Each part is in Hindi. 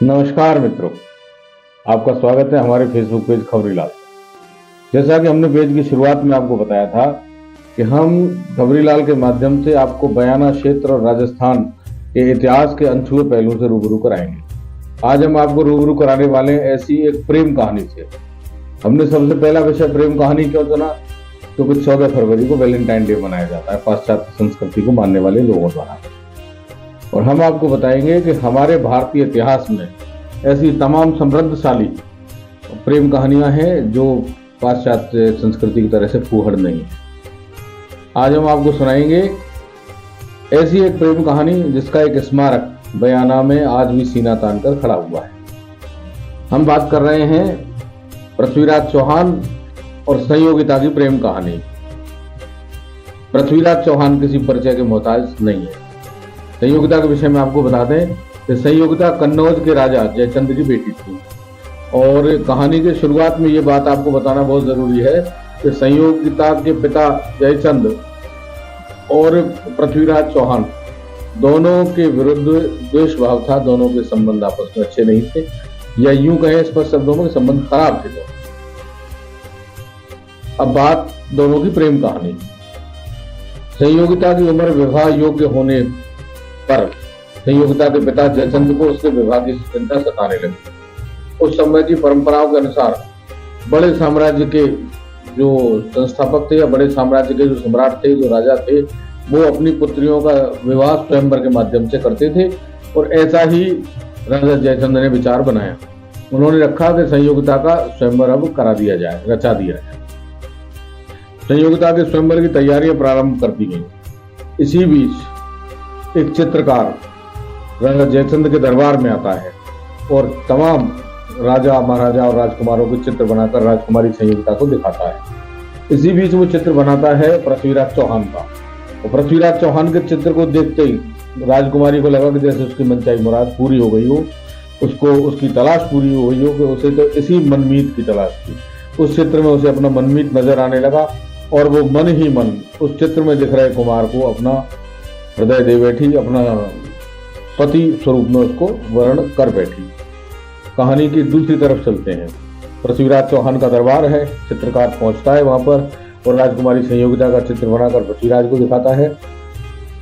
नमस्कार मित्रों, आपका स्वागत है हमारे फेसबुक पेज खबरीलाल। जैसा कि हमने पेज की शुरुआत में आपको बताया था कि हम खबरीलाल के माध्यम से आपको बयाना क्षेत्र और राजस्थान के इतिहास के अनछुए पहलुओं से रूबरू कराएंगे। आज हम आपको रूबरू कराने वाले हैं ऐसी एक प्रेम कहानी से। हमने सबसे पहला विषय प्रेम कहानी क्यों चुना? क्योंकि 14 फरवरी को वैलेंटाइन डे मनाया जाता है पाश्चात्य संस्कृति को मानने वाले लोगों द्वारा। और हम आपको बताएंगे कि हमारे भारतीय इतिहास में ऐसी तमाम समृद्धशाली प्रेम कहानियां हैं जो पाश्चात्य संस्कृति की तरह से फूहड़ नहीं है। आज हम आपको सुनाएंगे ऐसी एक प्रेम कहानी जिसका एक स्मारक बयाना में आज भी सीना तान कर खड़ा हुआ है। हम बात कर रहे हैं पृथ्वीराज चौहान और संयोगिता की प्रेम कहानी। पृथ्वीराज चौहान किसी परिचय के मोहताज नहीं है। संयोगिता के विषय में आपको बता दें कि संयोगिता कन्नौज के राजा जयचंद की बेटी थी। और कहानी के शुरुआत में ये बात आपको बताना बहुत जरूरी है कि संयोगिता के पिता जयचंद और पृथ्वीराज चौहान दोनों के विरुद्ध द्वेष भाव था। दोनों के संबंध आपस में अच्छे नहीं थे, या यूं कहें स्पष्ट शब्दों में संबंध खराब थे। अब बात दोनों की प्रेम कहानी। संयोगिता की उम्र विवाह योग्य होने पर संयोगिता के पिता जयचंद को उसके विवाह की चिंता सताने लगी। उस समय की परंपराओं के अनुसार बड़े साम्राज्य के जो संस्थापक थे या बड़े साम्राज्य के जो सम्राट थे, जो राजा थे, वो अपनी पुत्रियों का विवाह स्वयंवर के माध्यम से करते थे। और ऐसा ही राजा जयचंद ने विचार बनाया। उन्होंने रखा कि संयोगिता का स्वयंवर अब करा दिया जाए, रचा दिया जाए। संयोगिता के स्वयंवर की तैयारियां प्रारंभ कर दी गई। इसी बीच एक चित्रकार राजा जयचंद के दरबार में आता है और तमाम राजा महाराजा और राजकुमारों के चित्र बनाकर राजकुमारी संयोगिता को दिखाता है। इसी बीच वो चित्र बनाता है पृथ्वीराज चौहान का। और पृथ्वीराज चौहान के चित्र को देखते ही राजकुमारी को लगा कि जैसे उसकी मनचाही मुराद पूरी हो गई हो, उसको उसकी तलाश पूरी हो गई हो, कि उसे तो इसी मनमीत की तलाश थी। उस चित्र में उसे अपना मनमीत नजर आने लगा और वो मन ही मन उस चित्र में दिख रहे कुमार को अपना हृदय दे बैठी, अपना पति स्वरूप में उसको वर्ण कर बैठी। कहानी की दूसरी तरफ चलते हैं। पृथ्वीराज चौहान का दरबार है। चित्रकार पहुंचता है वहां पर और राजकुमारी संयोगिता का चित्र बनाकर पृथ्वीराज को दिखाता है।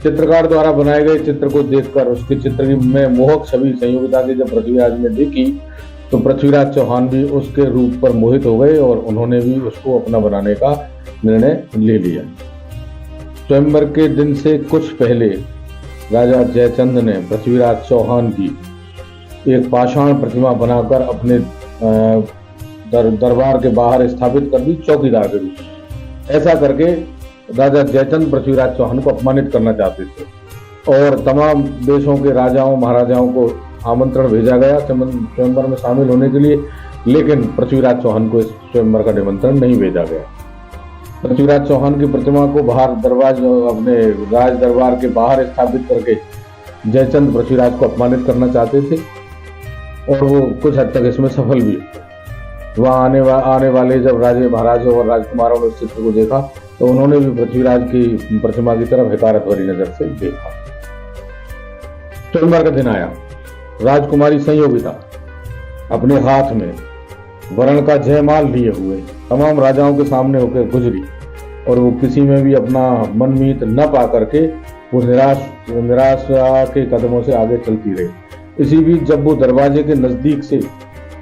चित्रकार द्वारा बनाए गए चित्र को देखकर उसके चित्र में मोहक छवि संयोगिता की जब पृथ्वीराज ने देखी तो पृथ्वीराज चौहान भी उसके रूप पर मोहित हो गए और उन्होंने भी उसको अपना बनाने का निर्णय ले लिया। स्वयंवर के दिन से कुछ पहले राजा जयचंद ने पृथ्वीराज चौहान की एक पाषाण प्रतिमा बनाकर अपने दरबार के बाहर स्थापित कर दी, चौकीदार के रूप में। ऐसा करके राजा जयचंद पृथ्वीराज चौहान को अपमानित करना चाहते थे और तमाम देशों के राजाओं महाराजाओं को आमंत्रण भेजा गया स्वयंवर में शामिल होने के लिए, लेकिन पृथ्वीराज चौहान को इस स्वयंवर का निमंत्रण नहीं भेजा गया। पृथ्वीराज चौहान की प्रतिमा को बाहर अपने राज दरबार के बाहर स्थापित करके जयचंद पृथ्वीराज को अपमानित करना चाहते थे और वो कुछ हद तक इसमें सफल भी। वहां आने वाले जब राजे महाराजों और राजकुमारों ने उस चित्र को देखा तो उन्होंने भी पृथ्वीराज की प्रतिमा की तरफ हिकारत भरी नजर से देखा। स्वयंवर का दिन आया। राजकुमारी संयोगिता अपने हाथ में वरण का जयमाल लिए हुए तमाम राजाओं के सामने होकर गुजरी और वो किसी में भी अपना मनमीत न पा करके वो निराशा के कदमों से आगे चलती रही। इसी बीच जब वो दरवाजे के नजदीक से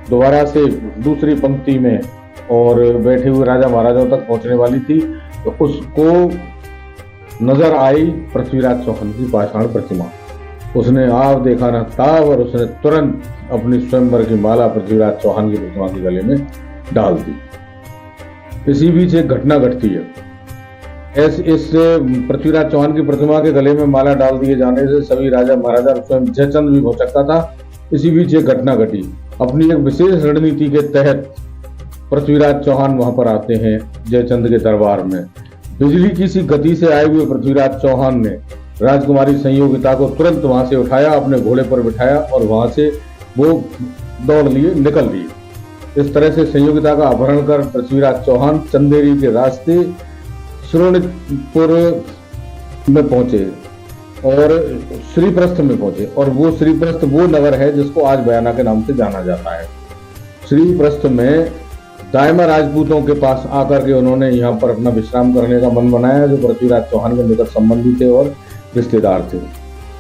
दोबारा से दूसरी पंक्ति में और बैठे हुए राजा महाराजाओं तक पहुंचने वाली थी तो उसको नजर आई पृथ्वीराज चौहान की पाषाण प्रतिमा। उसने आप देखा न ताब और उसने तुरंत अपनी स्वयंवर की माला पृथ्वीराज चौहान की प्रतिमा के गले में डाल दी। इसी बीच एक घटना घटती है। इस पृथ्वीराज चौहान की प्रतिमा के गले में माला डाल दिए जाने से सभी राजा महाराजा स्वयं जयचंद भी हो सकता था। इसी बीच एक घटना घटी। अपनी एक विशेष रणनीति के तहत पृथ्वीराज चौहान वहां पर आते हैं जयचंद के दरबार में। बिजली की सी गति से आए हुए पृथ्वीराज चौहान ने राजकुमारी संयोगिता को तुरंत वहां से उठाया, अपने घोड़े पर बिठाया और वहां से वो दौड़ लिए निकल लिए। इस तरह से संयोगिता का अपहरण कर पृथ्वीराज चौहान चंदेरी के रास्ते श्रोणितपुर में पहुंचे। और श्रीप्रस्थ में पहुंचे, और वो श्रीप्रस्थ वो नगर है जिसको आज बयाना के नाम से जाना जाता है। श्रीप्रस्थ में दाइमा राजपूतों के पास आकर के उन्होंने यहाँ पर अपना विश्राम करने का मन बनाया, जो पृथ्वीराज चौहान के निकट संबंधी थे और रिश्तेदार थे।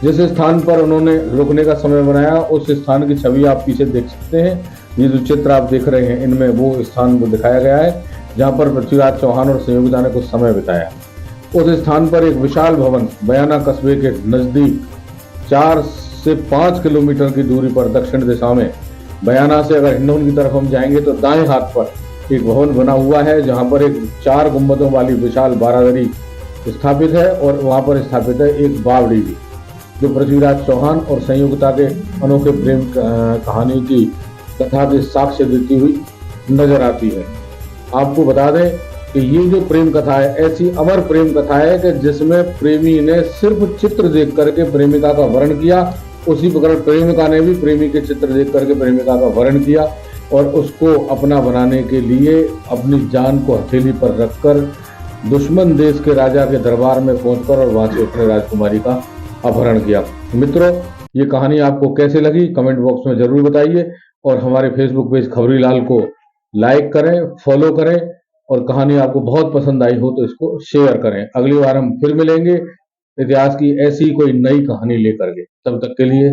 जिस स्थान पर उन्होंने रुकने का समय बनाया, उस स्थान की छवि आप पीछे देख सकते हैं। ये जो चित्र आप देख रहे हैं, इनमें वो स्थान को दिखाया गया है जहाँ पर पृथ्वीराज चौहान और संयोगिता ने कुछ समय बिताया। उस स्थान पर एक विशाल भवन बयाना कस्बे के नजदीक 4 से 5 किलोमीटर की दूरी पर दक्षिण दिशा में, बयाना से अगर हिंडौन की तरफ हम जाएंगे तो दाएं हाथ पर एक भवन बना हुआ है, जहां पर एक 4 गुंबदों वाली विशाल बारादरी स्थापित है, और वहां पर स्थापित है एक बावड़ी भी, जो पृथ्वीराज चौहान और संयोगिता के अनोखे प्रेम कहानी की कथा के साक्ष्य देती हुई नजर आती है। आपको बता दें कि ये जो प्रेम कथा है, ऐसी अमर प्रेम कथा है कि जिसमें प्रेमी ने सिर्फ चित्र देख करके प्रेमिका का वर्ण किया, उसी प्रकार प्रेमिका ने भी प्रेमी के चित्र देख करके प्रेमिका का वर्ण किया, और उसको अपना बनाने के लिए अपनी जान को हथेली पर रखकर दुश्मन देश के राजा के दरबार में पहुंचकर और वहां से अपने राजकुमारी का अपहरण किया। मित्रों, ये कहानी आपको कैसे लगी कमेंट बॉक्स में जरूर बताइए, और हमारे फेसबुक पेज खबरीलाल को लाइक करें, फॉलो करें, और कहानी आपको बहुत पसंद आई हो तो इसको शेयर करें। अगली बार हम फिर मिलेंगे इतिहास की ऐसी कोई नई कहानी लेकर के। तब तक के लिए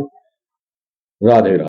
राधे राधे।